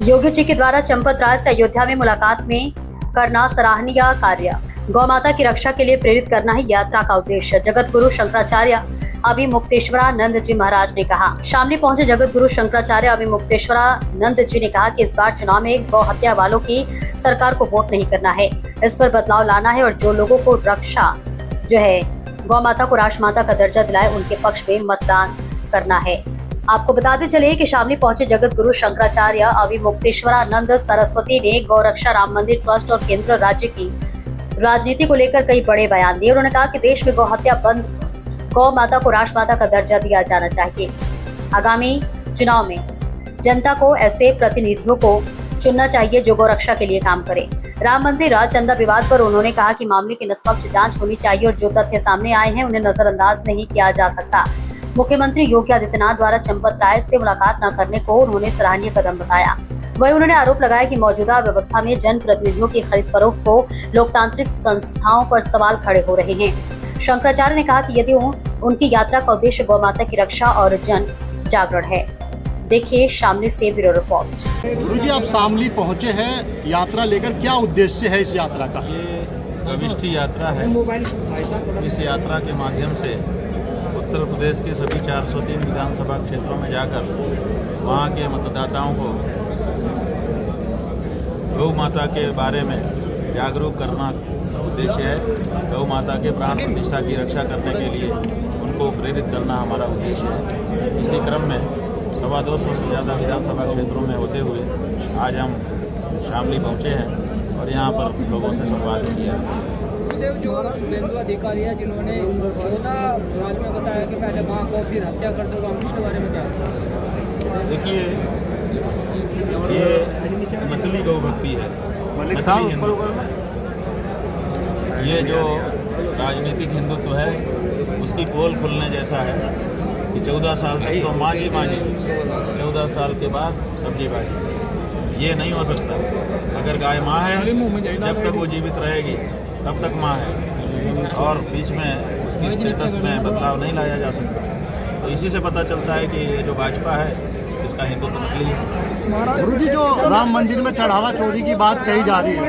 योगी जी के द्वारा चंपत राय से अयोध्या में मुलाकात में करना सराहनीय कार्य। गौ माता की रक्षा के लिए प्रेरित करना ही यात्रा का उद्देश्य। जगत गुरु शंकराचार्य अभिमुक्तेश्वरानंद जी महाराज ने कहा। शामली पहुंचे जगत गुरु शंकराचार्य अभिमुक्तेश्वरानंद जी ने कहा कि इस बार चुनाव में गौ हत्या वालों की सरकार को वोट नहीं करना है, इस पर बदलाव लाना है और जो लोगों को रक्षा जो है गौ माता को राष्ट्रमाता का दर्जा दिलाए उनके पक्ष में मतदान करना है। आपको बताते चले कि शामली पहुंचे जगत गुरु शंकराचार्य अभिमुक्तेश्वरानंद सरस्वती ने गौ रक्षा राम मंदिर ट्रस्ट और केंद्र राज्य की राजनीति को लेकर कई बड़े बयान दिए। उन्होंने कहा कि देश में गौ हत्या बंद, गौ माता को राष्ट्रमाता का दर्जा दिया जाना चाहिए। आगामी चुनाव में जनता को ऐसे प्रतिनिधियों को चुनना चाहिए जो गौ रक्षा के लिए काम करे। राम मंदिर राज चंदा विवाद पर उन्होंने कहा कि मामले की निष्पक्ष जांच होनी चाहिए और जो तथ्य सामने आए हैं उन्हें नजरअंदाज नहीं किया जा सकता। मुख्यमंत्री योगी आदित्यनाथ द्वारा चंपत राय से मुलाकात न करने को उन्होंने सराहनीय कदम बताया। वहीं उन्होंने आरोप लगाया कि मौजूदा व्यवस्था में जन प्रतिनिधियों की खरीद फरोख्त को लोकतांत्रिक संस्थाओं पर सवाल खड़े हो रहे हैं। शंकराचार्य ने कहा कि यदि उनकी यात्रा का उद्देश्य गौ माता की रक्षा और जन जागरण है। देखिए शामली से ब्यूरो रिपोर्ट। गुरु जी, आप शामली पहुंचे हैं यात्रा लेकर, क्या उद्देश्य है इस यात्रा का? ये गविष्ठी यात्रा है। इस यात्रा के माध्यम से उत्तर प्रदेश के सभी 403 विधानसभा क्षेत्रों में जाकर वहाँ के मतदाताओं को गौ माता के बारे में जागरूक करना उद्देश्य है। गौ माता के प्राण प्रतिष्ठा की रक्षा करने के लिए उनको प्रेरित करना हमारा उद्देश्य है। इसी क्रम में 225 से ज़्यादा विधानसभा क्षेत्रों में होते हुए आज हम शामली पहुँचे हैं और यहाँ पर लोगों से संवाद किया। जो शुभेंदु अधिकारी है जिन्होंने 14 साल में बताया कि पहले माँ को फिर हत्या कर दोगा, उसके बारे में क्या? देखिए, ये नकली गौ भक्ति है। ये जो राजनीतिक हिंदुत्व है उसकी पोल खुलने जैसा है कि 14 साल तक तो माँ जी 14 साल के बाद सब्जी भाजी। ये नहीं हो सकता। अगर गाय माँ है जब तक वो जीवित रहेगी तब तक माँ है और बीच में उसकी स्टेटस में बदलाव नहीं लाया जा सकता। तो इसी से पता चलता है कि ये जो भाजपा है इसका हिंदुत्व नकली है। गुरु जी, जो राम मंदिर में चढ़ावा चोरी की बात कही जा रही है,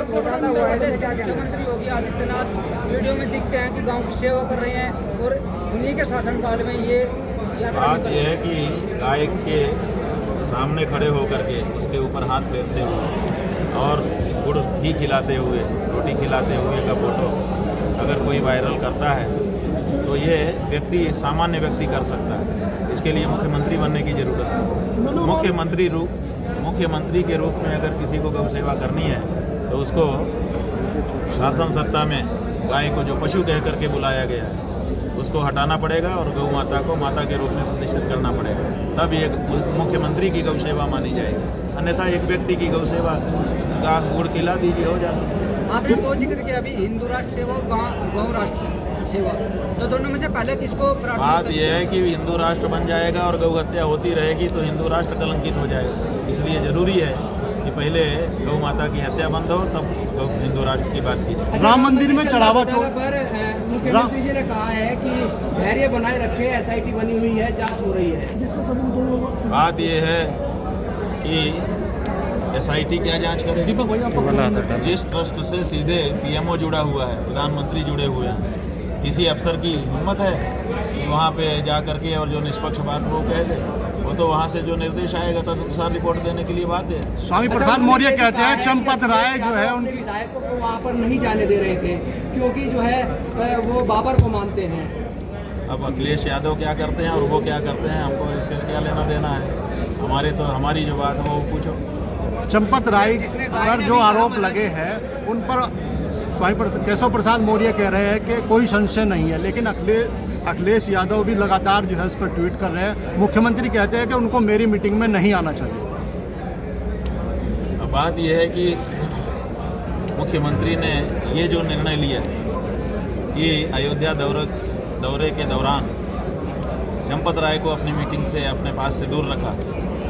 मुख्यमंत्री योगी आदित्यनाथ वीडियो में दिखते हैं कि गांव की सेवा कर रहे हैं और उन्हीं के शासनकाल में ये बात यह है कि गाय के सामने खड़े होकर के उसके ऊपर हाथ फेरते हुए और गुड़ घी खिलाते हुए, रोटी खिलाते हुए का फोटो अगर कोई वायरल करता है तो ये व्यक्ति सामान्य व्यक्ति कर सकता है। इसके लिए मुख्यमंत्री बनने की जरूरत है। मुख्यमंत्री के रूप में अगर किसी को गौ सेवा करनी है तो उसको शासन सत्ता में गाय को जो पशु कह करके बुलाया गया है उसको हटाना पड़ेगा और गौ माता को माता के रूप में प्रतिष्ठित करना पड़ेगा, तब एक मुख्यमंत्री की गौ सेवा मानी जाएगी। अन्यथा एक व्यक्ति की गौ सेवा का गुड़ खिला दीजिए हो जाता। आपने तो जिक्र किया अभी हिंदू राष्ट्र सेवा और गौ राष्ट्र सेवा, तो दोनों में से पहले किसको? बात यह है कि हिंदू राष्ट्र बन जाएगा और गौ हत्या होती रहेगी तो हिंदू राष्ट्र कलंकित हो जाएगा। इसलिए जरूरी है कि पहले गौ माता की हत्या बंद हो तब हिंदू राष्ट्र की बात की जाए। राम मंदिर में चढ़ावा पर मुख्यमंत्री जी ने कहा है कि धैर्य बनाए रखे, SIT बनी हुई है, जांच हो रही है। बात यह है कि SIT क्या जांच करेगी? जिस ट्रस्ट से सीधे PMO जुड़ा हुआ है, प्रधानमंत्री जुड़े हुए हैं, किसी अफसर की हिम्मत है कि वहाँ पे जा करके और जो निष्पक्ष बात वो कह दे? वो तो वहाँ से जो निर्देश आएगा तो अनुसार रिपोर्ट देने के लिए बात है। स्वामी प्रसाद मौर्य कहते हैं चंपत राय जो है उनकी विधायकों को वहाँ पर नहीं जाने दे रहे थे क्योंकि जो है वो बाबर को मानते हैं। अब अखिलेश यादव क्या करते हैं और वो क्या करते हैं, हमको इससे क्या लेना देना है? हमारी जो बात है वो पूछो। चंपत राय पर जो आरोप लगे हैं उन पर स्वामी केशव प्रसाद मौर्य कह रहे हैं कि कोई संशय नहीं है, लेकिन अखिलेश यादव भी लगातार जो है उस पर ट्वीट कर रहे हैं। मुख्यमंत्री कहते हैं कि उनको मेरी मीटिंग में नहीं आना चाहिए। अब बात यह है कि मुख्यमंत्री ने ये जो निर्णय लिया कि अयोध्या दौरे के दौरान चंपत राय को अपनी मीटिंग से अपने पास से दूर रखा,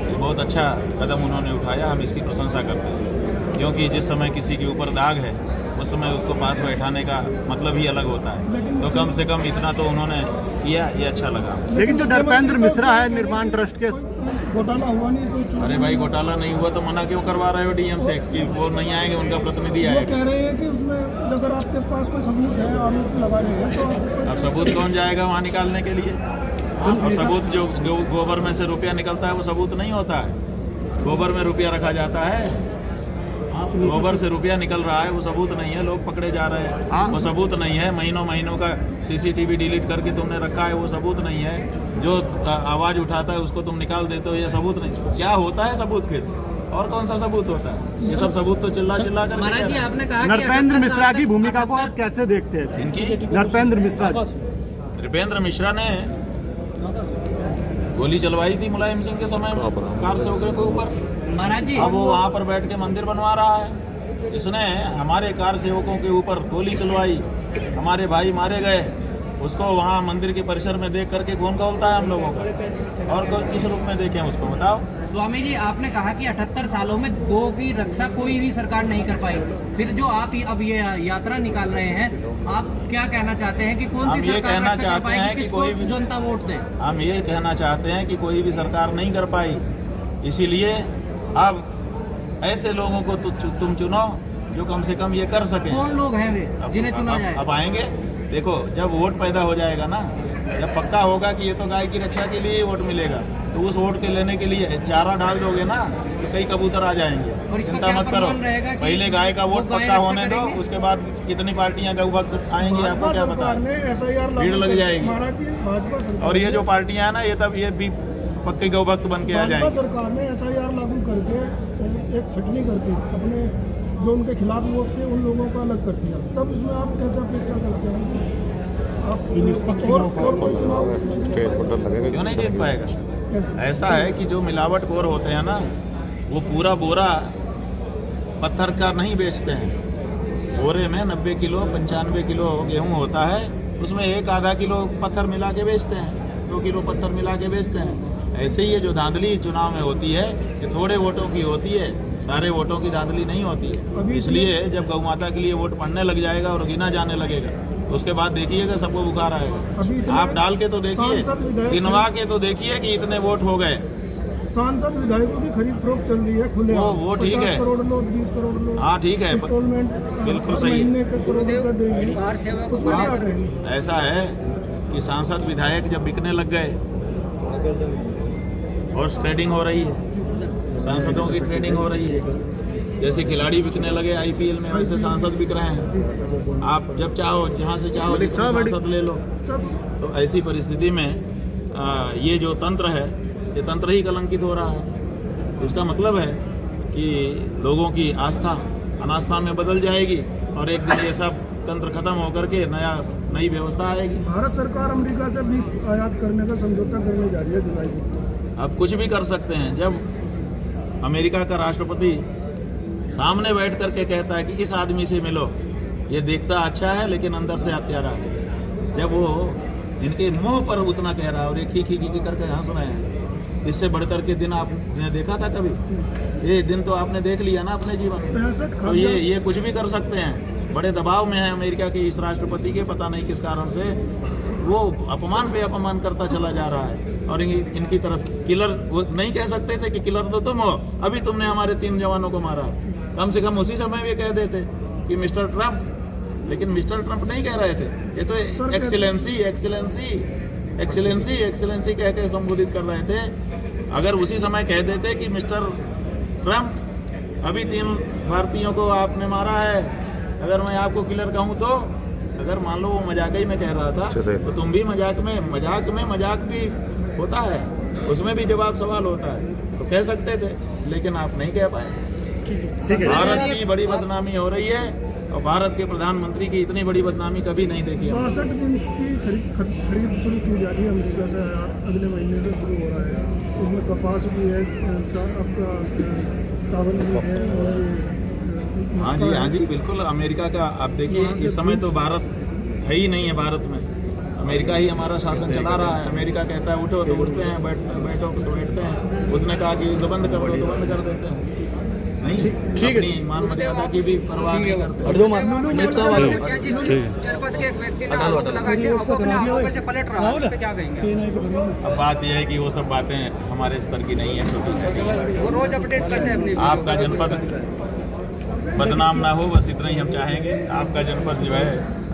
ये बहुत अच्छा कदम उन्होंने उठाया। हम इसकी प्रशंसा करते हैं क्योंकि जिस समय किसी के ऊपर दाग है उस समय उसको पास बैठाने का मतलब ही अलग होता है। तो कम से कम इतना तो उन्होंने किया, ये अच्छा लगा। लेकिन जो नरपेंद्र मिश्रा है निर्माण ट्रस्ट के घोटाला हुआ नहीं कोई चोरी अरे भाई घोटाला नहीं हुआ तो मना क्यों करवा रहे हो डीएम से कि वो नहीं आएंगे, उनका प्रतिनिधि वो आएगा? कह रहे हैं कि उसमें अगर आपके पास कोई सबूत है, आरोप लगा रहे हैं तो आप अब सबूत कौन जाएगा वहाँ निकालने के लिए? और सबूत जो गोबर में से रुपया निकलता है वो सबूत नहीं होता है। गोबर में रुपया रखा जाता है, गोबर से रुपया निकल रहा है, वो सबूत नहीं है, लोग पकड़े जा रहे हैं, वो सबूत नहीं है। महीनों का सीसीटीवी डिलीट करके तुमने रखा है, वो सबूत नहीं है। जो आवाज उठाता है उसको तुम निकाल देते हो, ये सबूत नहीं। क्या होता है सबूत फिर? और कौन सा सबूत होता है? ये सब सबूत तो चिल्ला कर महाराज जी आपने कहा नरपेंद्र मिश्रा की भूमिका को आप कैसे देखते हैं? इनकी नरपेंद्र मिश्रा नृपेंद्र मिश्रा ने गोली चलवाई थी मुलायम सिंह के समय में कार सेवकों के ऊपर। महाराज जी अब वो वहाँ पर बैठ के मंदिर बनवा रहा है। इसने हमारे कार सेवकों के ऊपर गोली चलवाई, हमारे भाई मारे गए, उसको वहाँ मंदिर के परिसर में देख करके कौन खोलता है हम लोगों का? और किस रूप में देखें उसको, बताओ। स्वामी जी आपने कहा कि 78 सालों में गौ की रक्षा कोई भी सरकार नहीं कर पाई, फिर जो आप अब ये यात्रा निकाल रहे हैं, आप क्या कहना चाहते हैं कि कौन हम सी ये सरकार कहना रक्षा कर चाहते पाएगी, हैं कि किसको कोई भी जनता वोट दे? हम ये कहना चाहते हैं कि कोई भी सरकार नहीं कर पाई, इसीलिए अब ऐसे लोगों को तुम चुनो जो कम से कम ये कर सके। कौन लोग हैं वे जिन्हें चुना जाए? अब आएंगे, देखो जब वोट पैदा हो जाएगा ना, जब पक्का होगा कि ये तो गाय की रक्षा के लिए ही वोट मिलेगा, तो उस वोट के लेने के लिए चारा डाल दोगे ना तो कई कबूतर आ जाएंगे। और इसका चिंता क्या मत करो, प्रमाण रहेगा कि पहले गाय का वोट वो गाय पक्का रक्षा होने दो, करेंगे? उसके बाद कितनी पार्टियां गौ भक्त आएंगी आपको क्या पता सरकार ने है? SIR भीड़ लग जाएगी। महाराज जी भाजपा सरकार और ये जो पार्टियां है ना, ये तब ये भी पक्के गौ भक्त बन के आ भाजपा जाएंगे। सरकार ने SIR लागू करके एक छटनी करके अपने जो उनके खिलाफ वोट थे उन लोगों को अलग कर दिया। तब इसमें आप कैसा अपेक्षा करते हैं आप और कोई चुनाव क्यों नहीं जीत पाएगा? कैसे? ऐसा है कि जो मिलावटखोर होते हैं ना, वो पूरा बोरा पत्थर का नहीं बेचते हैं। बोरे में 90 किलो 95 किलो गेहूं होता है, उसमें 1-आधा किलो पत्थर मिला के बेचते हैं, 2 किलो पत्थर मिला के बेचते हैं। ऐसे ही ये जो धांधली चुनाव में होती है, ये थोड़े वोटों की होती है, सारे वोटों की धांधली नहीं होती है। इसलिए जब गौ माता के लिए वोट पड़ने लग जाएगा और गिना जाने लगेगा, तो उसके बाद देखिएगा सबको बुखार आएगा। आप डाल के तो देखिए, गिनवा के तो देखिए कि इतने वोट हो गए। सांसद विधायकों की खरीद फरोख्त चल रही है खुले, वो ठीक है। 50 करोड़ लो, 20 करोड़ लो, हाँ ठीक है, इंस्टॉलमेंट बिल्कुल सही है। महीने के करोड़ रुपए देंगे, कार सेवक उसमें क्या कहेंगे? ऐसा है कि सांसद विधायक जब बिकने लग गए, हॉर्स ट्रेडिंग हो रही है, सांसदों की ट्रेडिंग हो रही है। जैसे खिलाड़ी बिकने लगे IPL में, वैसे सांसद बिक रहे हैं। आप जब चाहो जहाँ से चाहो सांसद ले लो। तो ऐसी परिस्थिति में ये जो तंत्र है, ये तंत्र ही कलंकित हो रहा है। इसका मतलब है कि लोगों की आस्था अनास्था में बदल जाएगी और एक दिन ये सब तंत्र खत्म होकर के नई व्यवस्था आएगी। भारत सरकार अमेरिका से भी आयात करने का समझौता करने जा रही है जुलाई में। अब कुछ भी कर सकते हैं। जब अमेरिका का राष्ट्रपति सामने बैठ करके कहता है कि इस आदमी से मिलो, ये देखता अच्छा है लेकिन अंदर से हत्यारा है, जब वो इनके मुंह पर उतना कह रहा है और एक ही करके हंस रहे हैं, इससे बढ़कर के दिन आपने देखा था कभी? ये दिन तो आपने देख लिया ना अपने जीवन में। तो ये कुछ भी कर सकते हैं। बड़े दबाव में है अमेरिका के इस राष्ट्रपति के, पता नहीं किस कारण से वो अपमान पे अपमान करता चला जा रहा है। और इनकी तरफ किलर, वो नहीं कह सकते थे कि किलर तो तुम हो, अभी तुमने हमारे 3 जवानों को मारा। कम से कम उसी समय वे कह देते कि मिस्टर ट्रंप, लेकिन मिस्टर ट्रंप नहीं कह रहे थे, ये तो एक्सीलेंसी कह के संबोधित कर रहे थे। अगर उसी समय कह देते कि मिस्टर ट्रंप अभी 3 भारतीयों को आपने मारा है, अगर मैं आपको किलर कहूँ तो, अगर मान लो वो मजाक ही में कह रहा था, तो तुम भी मजाक भी होता है, उसमें भी जवाब सवाल होता है, तो कह सकते थे, लेकिन आप नहीं कह पाए। भारत की बड़ी बदनामी हो रही है और भारत के प्रधानमंत्री की इतनी बड़ी बदनामी कभी नहीं देखी। 62 दिन की खरीद शुरू की जा रही है अमेरिका से, अगले महीने से शुरू हो रहा है। उसमें कपास भी है, आपका चावल भी है और हाँ जी बिल्कुल। अमेरिका का आप देखिए, इस समय तो भारत है ही नहीं है। भारत में अमेरिका ही हमारा शासन चला रहा है। अमेरिका कहता है उठो तो उठते हैं, बैठो तो बैठते हैं। उसने कहा कि युद्ध बंद कर दो तो बंद कर देते हैं। नहीं, अपनी मान मर्यादा की भी परवाह नहीं करते। जनपद के एक व्यक्ति ने आरोप लगा के वो अपने आरोपों से पलट रहा है, उस पे क्या कहेंगे? अब बात यह है कि वो सब बातें हमारे स्तर की नहीं है, छोटी है। वो रोज अपडेट करते हैं अपनी आपका जनपद बदनाम ना हो, बस इतना ही हम चाहेंगे। आपका जनपद जो है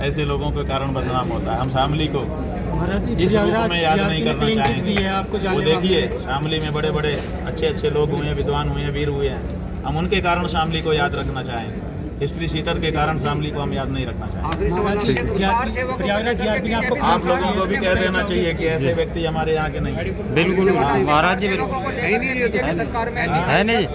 ऐसे लोगों के कारण बदनाम होता है। हम शामली को इस रूप में याद नहीं करना चाहेंगे। वो देखिए, शामली में बड़े बड़े अच्छे लोग हुए हैं, विद्वान हुए हैं, वीर हुए हैं। हम उनके कारण शामली को याद रखना चाहेंगे। हिस्ट्री सीटर के कारण शामली को हम याद नहीं रखना चाहेंगे। आप लोगों को भी कह देना चाहिए कि ऐसे व्यक्ति हमारे यहाँ के नहीं। बिल्कुल महाराज जी, बिल्कुल सरकार में है नहीं।